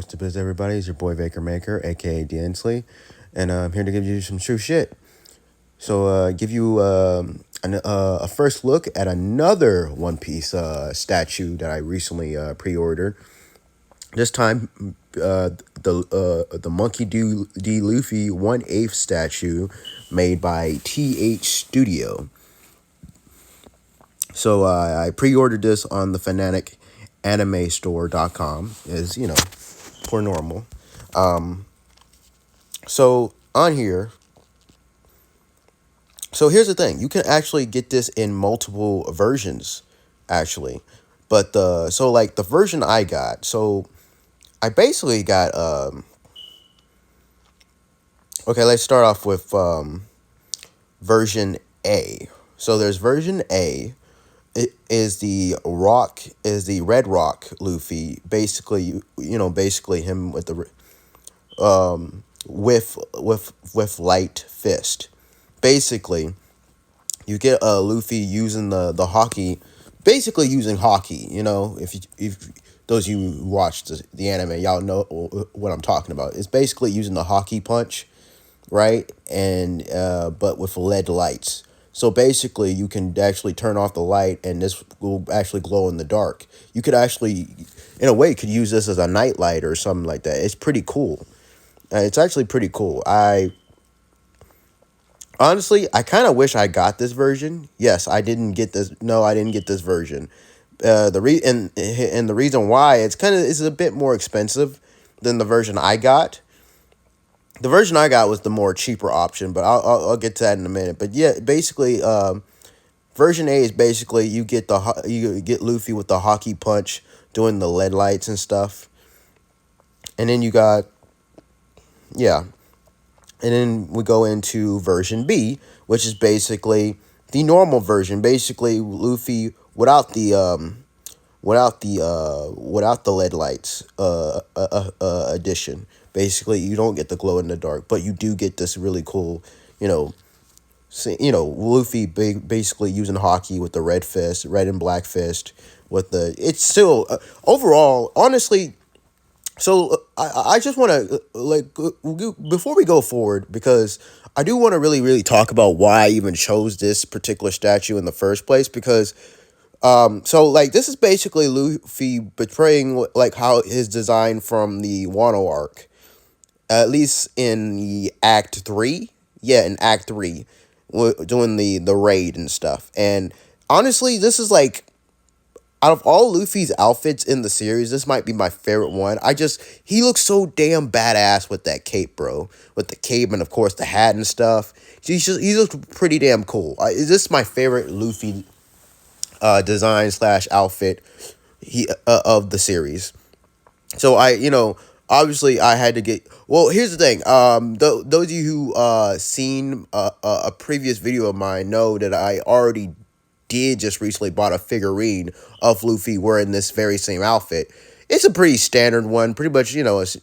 What's the biz, everybody? It's your boy Vaker Maker, aka D'Ansley, and I'm here to give you some true shit. So, give you a first look at another One Piece statue that I recently pre-ordered. This time, the Monkey D. Luffy 1/8 statue made by TH Studio. So I pre-ordered this on the Fanatic Anime Store.com, as you know, per normal. So on here, so here's the thing: you can actually get this in multiple versions, actually. But the version I got, so I basically got okay. Let's start off with version A. So there's version A. It is the Red Roc Luffy. Basically, basically him with the with light fist. Basically, you get Luffy using the hockey, basically using hockey. If those of you who watched the anime, y'all know what I'm talking about. It's basically using the hockey punch, right? And but with LED lights. So basically, you can actually turn off the light, and this will actually glow in the dark. You could actually, in a way, could use this as a night light or something like that. It's pretty cool. It's actually pretty cool. Honestly, I kind of wish I got this version. Yes, I didn't get this. No, I didn't get this version. And the reason why it's a bit more expensive than the version I got. The version I got was the more cheaper option, but I'll get to that in a minute. But yeah, basically, version A is basically you get Luffy with the hockey punch doing the LED lights and stuff, and then you got yeah. And then we go into version B, which is basically the normal version. Basically, Luffy without the LED lights addition. Basically, you don't get the glow in the dark, but you do get this really cool, Luffy basically using hockey with the red and black fist. It's still overall, honestly. So I just want to before we go forward, because I do want to really talk about why I even chose this particular statue in the first place, because this is basically Luffy betraying how his design from the Wano arc, at least in the Act 3. Yeah, in Act 3, doing the raid and stuff. And honestly, this is out of all Luffy's outfits in the series, this might be my favorite one. He looks so damn badass with that cape, bro. With the cape and, of course, the hat and stuff. He looks pretty damn cool. This is my favorite Luffy design / outfit of the series. So obviously I had to get. Well, here's the thing. Those of you who seen a previous video of mine know that I already did just recently bought a figurine of Luffy wearing this very same outfit. It's a pretty standard one, pretty much, it's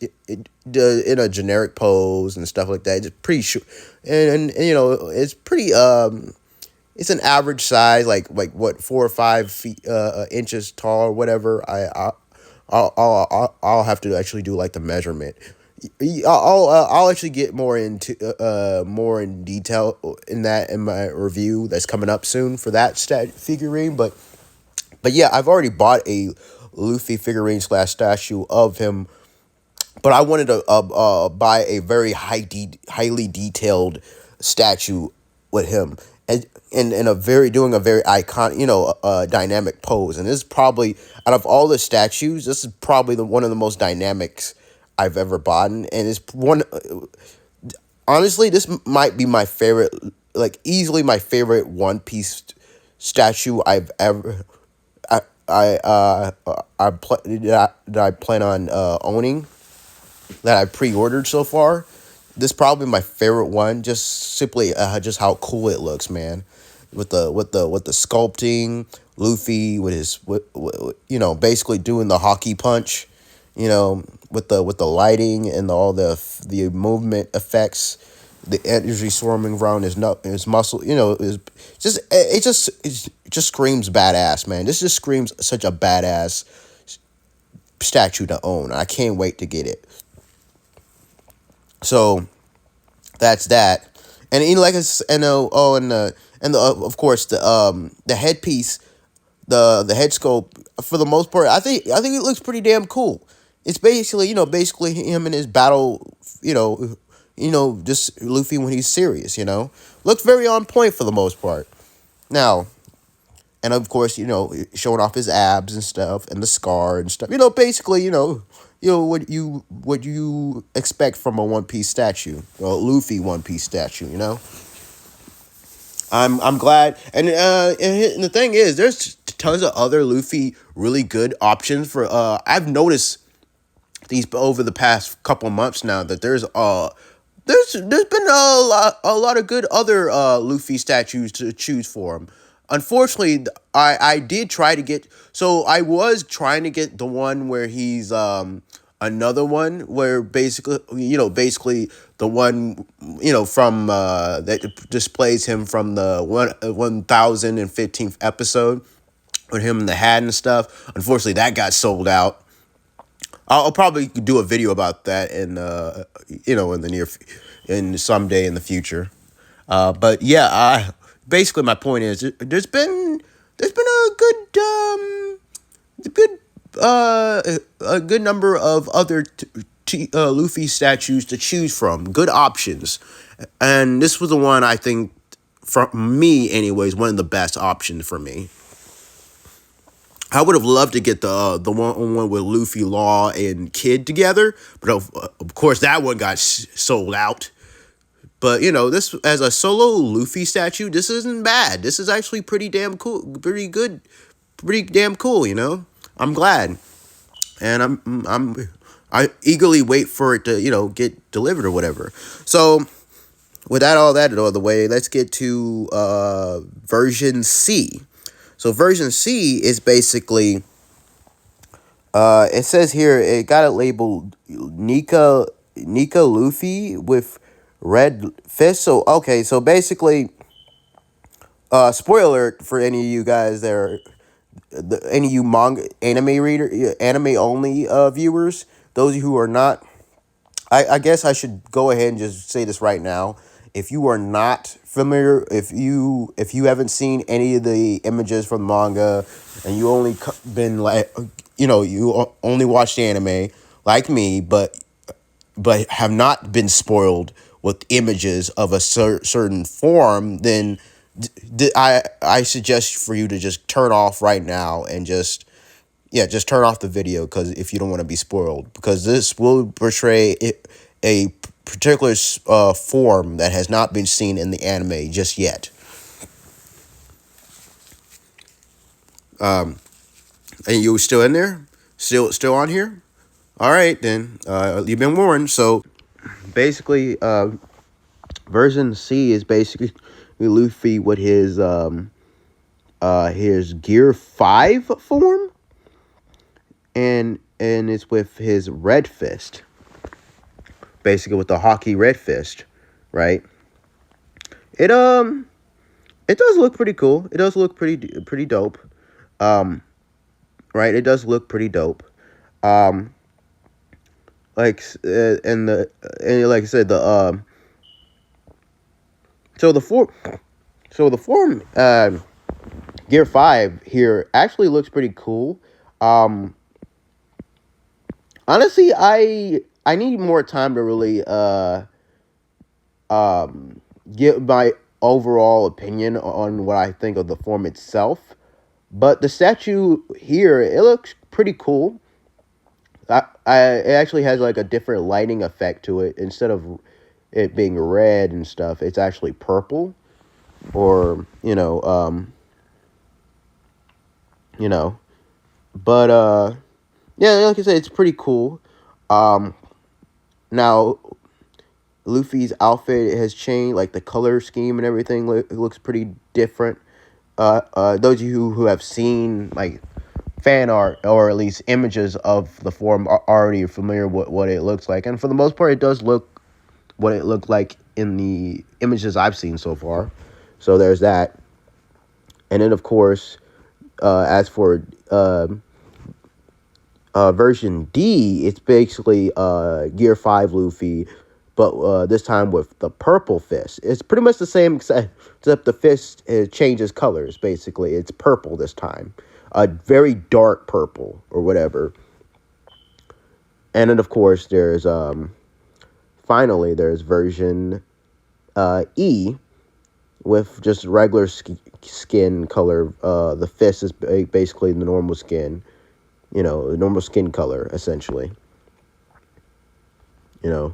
in a generic pose and stuff like that. It's pretty and it's pretty it's an average size, like what 4 or 5 feet inches tall or whatever. I'll have to actually do the measurement. I'll actually get more in detail in my review that's coming up soon for that figurine. But yeah, I've already bought a Luffy figurine / statue of him, but I wanted to buy a very highly detailed statue with him, and doing a very iconic dynamic pose. And this is probably, out of all the statues, this is probably one of the most dynamics I've ever bought, and it's one. Honestly, this might be my favorite, easily my favorite One Piece statue I've ever. That I plan on owning, that I pre-ordered so far. This is probably my favorite one, just simply just how cool it looks, man. With the sculpting, Luffy with his basically doing the hockey punch. With the lighting and all the movement effects, the energy swarming around his muscle, it just screams badass, man. This just screams such a badass statue to own. I can't wait to get it. So that's that. And like I and of course the headpiece, the head sculpt, for the most part, I think it looks pretty damn cool. It's basically, basically him in his battle, just Luffy when he's serious. Looks very on point for the most part. Now, and of course, showing off his abs and stuff and the scar and stuff. Basically, what you expect from a One Piece statue, well, Luffy One Piece statue. I'm glad, and the thing is, there's tons of other Luffy really good options for. I've noticed these over the past couple months now that there's been a lot of good other Luffy statues to choose from. Unfortunately, I did try to get, so I was trying to get the one where he's another one where basically the one from that displays him from the 1015th episode with him in the hat and stuff. Unfortunately, that got sold out. I'll probably do a video about that in the in someday in the future. But yeah, basically my point is there's been a good number of other Luffy statues to choose from, good options, and this was the one I think, from me anyways, one of the best options for me. I would have loved to get the one with Luffy, Law, and Kid together, but of course that one got sold out. But this as a solo Luffy statue, this isn't bad. This is actually pretty damn cool, pretty good, pretty damn cool. I'm glad, and I eagerly wait for it to get delivered or whatever. So with all that out of the way, let's get to version C. So version C is basically, it says here, it got it labeled Nika Luffy with red fist. So, okay, so basically, spoiler alert for any of you guys there, any of you anime only viewers, those of you who are not, I guess I should go ahead and just say this right now. If you are not familiar, if you haven't seen any of the images from manga, and you only been like, you only watched anime like me, but have not been spoiled with images of a certain form, then I suggest for you to just turn off right now and just turn off the video, because if you don't want to be spoiled, because this will portray a particular form that has not been seen in the anime just yet. And you still in there? Still on here? All right, then. You've been warned. So basically, version C is basically Luffy with his Gear 5 form, and it's with his red fist. Basically with the hockey red fist, right? It does look pretty cool. It does look pretty dope. Right? It does look pretty dope. Like and like I said, the form Gear 5 here actually looks pretty cool. Honestly, I need more time to really give my overall opinion on what I think of the form itself. But the statue here, it looks pretty cool. It actually has like a different lighting effect to it. Instead of it being red and stuff, it's actually purple, or But yeah, like I said, it's pretty cool. Now Luffy's outfit has changed, like the color scheme and everything looks pretty different. Those of you who have seen like fan art, or at least images of the form, are already familiar with what it looks like, and for the most part, it does look what it looked like in the images I've seen so far. So there's that. And then of course, as for version D, it's basically Gear 5 Luffy, but this time with the purple fist. It's pretty much the same, except the fist changes colors, basically. It's purple this time. A very dark purple, or whatever. And then, of course, there's, finally, there's version E, with just regular skin color. The fist is basically the normal skin. Normal skin color, essentially. Yeah,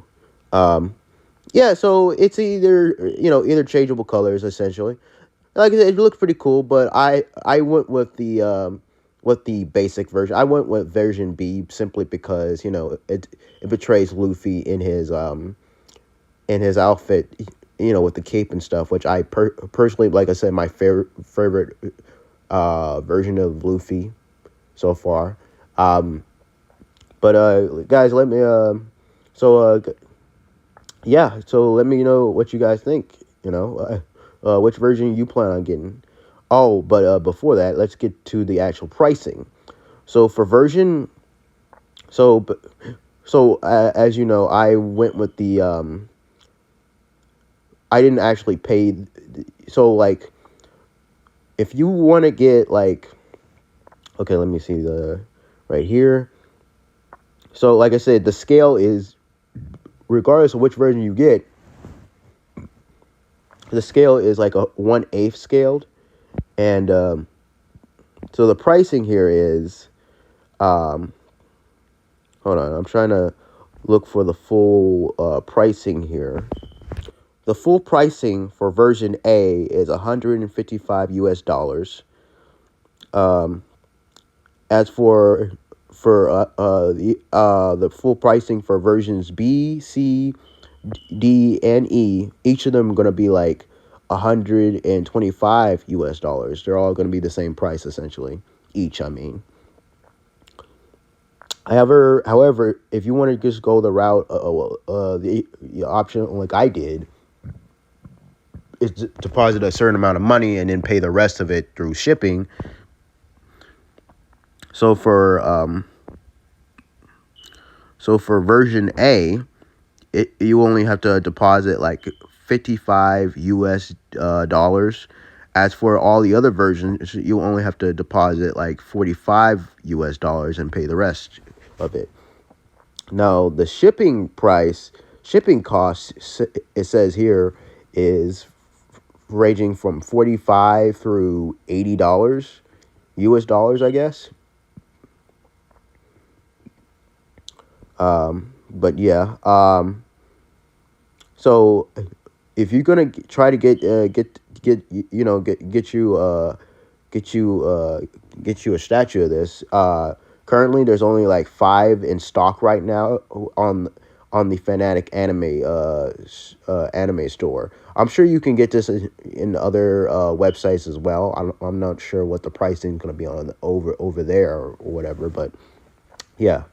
so it's either changeable colors, essentially. Like I said, it looks pretty cool, but I went with the basic version. I went with version B simply because, it portrays Luffy in his outfit, with the cape and stuff, which I personally, like I said, my favorite version of Luffy so far. But guys, let me yeah, so let me know what you guys think. Which version you plan on getting. Oh, but before that, let's get to the actual pricing. So for version, as you know, I went with the I didn't actually pay. So like, if you want to get like, okay, let me see the right here. So like I said, the scale is, regardless of which version you get, the scale is like a 1/8 scaled. And so the pricing here is, hold on, I'm trying to look for the full pricing here. The full pricing for version A is $155 US. As for the full pricing for versions B, C, D, and E, each of them are going to be like $125 US. They're all going to be the same price, essentially. Each, I mean. However, if you want to just go the route, the option like I did, is to deposit a certain amount of money and then pay the rest of it through shipping. So for version A, you only have to deposit like $55 US. As for all the other versions, you only have to deposit like $45 US and pay the rest of it. Now the shipping cost, it says here, is ranging from $45 through $80 US, I guess. But yeah, so if you're gonna try to get you a statue of this, currently there's only like 5 in stock right now on the Fanatic anime store. I'm sure you can get this in other websites as well. I'm not sure what the pricing is gonna be on over there or whatever, but yeah.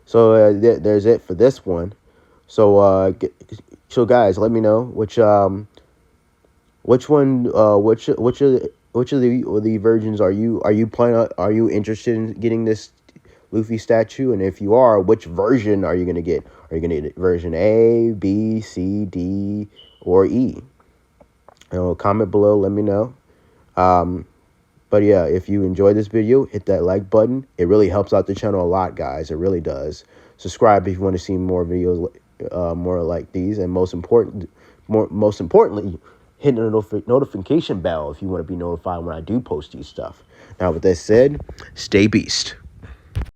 So there's it for this one. So guys, let me know which one which of the versions are you interested in getting this Luffy statue, and if you are, which version are you gonna get? Are you gonna get version A, B, C, D, or E? Comment below, let me know. But yeah, if you enjoyed this video, hit that like button. It really helps out the channel a lot, guys. It really does. Subscribe if you want to see more videos, more like these, and most importantly, hit the notification bell if you want to be notified when I do post these stuff. Now, with that said, stay beast.